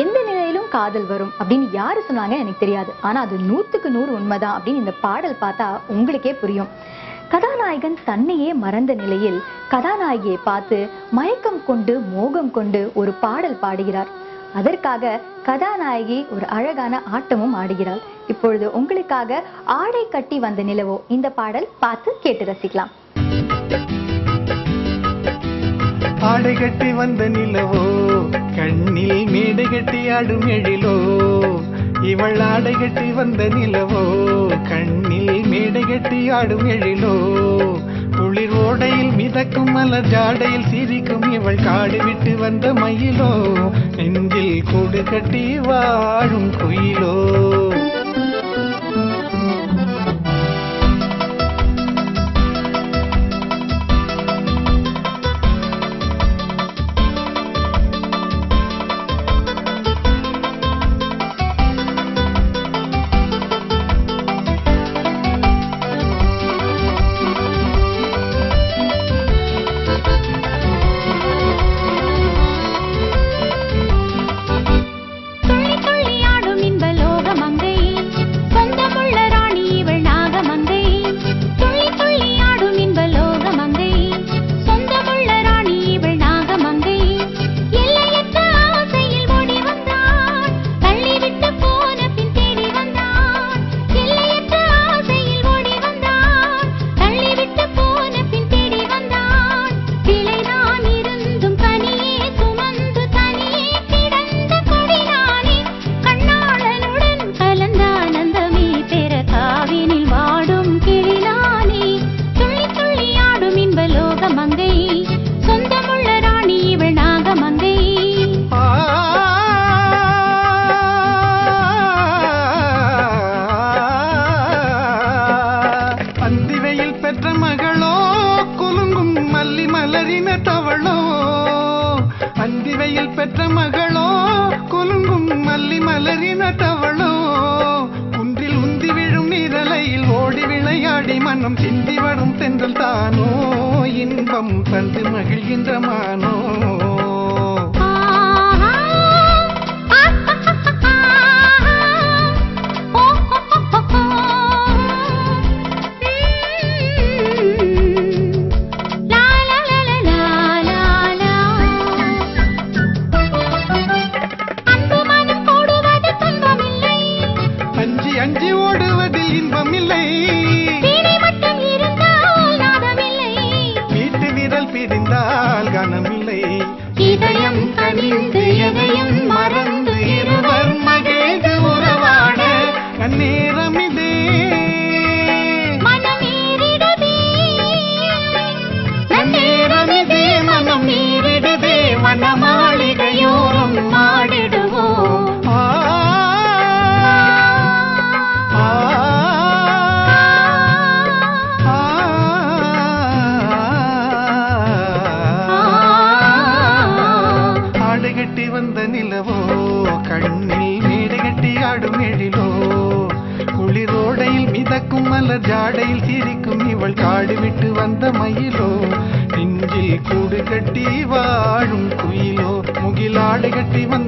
எந்த நிலையிலும் காதல் வரும் அப்படின்னு யாரு சொன்னாங்க எனக்கு தெரியாது. ஆனா அது 100க்கு 100 உண்மைதான் அப்படின்னு இந்த பாடல் பார்த்தா உங்களுக்கே புரியும். கதாநாயகன் தன்னையே மறந்த நிலையில் கதாநாயகியை பார்த்து மயக்கம் கொண்டு மோகம் கொண்டு ஒரு பாடல் பாடுகிறார். அதற்காக கதாநாயகி ஒரு அழகான ஆட்டமும் ஆடுகிறாள். இப்பொழுது உங்களுக்காக ஆடை கட்டி வந்த நிலவோ இந்த பாடல் பார்த்து கேட்டு ரசிக்கலாம். ஆடை கட்டி வந்த நிலவோ கண்ணில் மேடை கட்டி ஆடும் எழிலோ, இவள் ஆடை கட்டி வந்த நிலவோ கண்ணில் மேடை கட்டி ஆடும் எழிலோ, குளிர் ஓடையில் மிதக்கும் மலர் ஜாடையில் சிரிக்கும் இவள் காடு விட்டு வந்த மயிலோ, நெஞ்சில் கூடு கட்டி வாழும் குயிலோ. பெற்ற மகளோ குலுங்கும் மல்லி மலரின தவளோ, அந்திவையில் பெற்ற மகளோ குலுங்கும் மல்லி மலரின தவளோ, குன்றில் உந்தி விழும் நீரலையில் ஓடி விளையாடி மனம் சிந்தி வரும் தென்றல் தானோ, இன்பம் தந்து மகிழ்கின்ற மானோ. அஞ்சி ஓடுவதில் இன்பம் இல்லை, வீட்டு விரல் பிரிந்தால் கனமில்லை, இதயம் கனிந்து எதையும் மறந்து இருவர் மகிழ்ந்து உறவாட நன்னேரமிதே நன்னேரமிதே மனம் மீறிடுதே வனமாளிகையோரம் மாடிடுவோம். கட்டி வந்த நிலவோ கண்ணில் மேடை கட்டி ஆடும் எழிலோ, குளிரோடையில் மிதக்கும் மலர் ஜாடையில் சிரிக்கும் இவள் காடு விட்டு வந்த மயிலோ, நெஞ்சில் கூடு கட்டி வாழும் குயிலோ, முகிலாடை கட்டி வந்த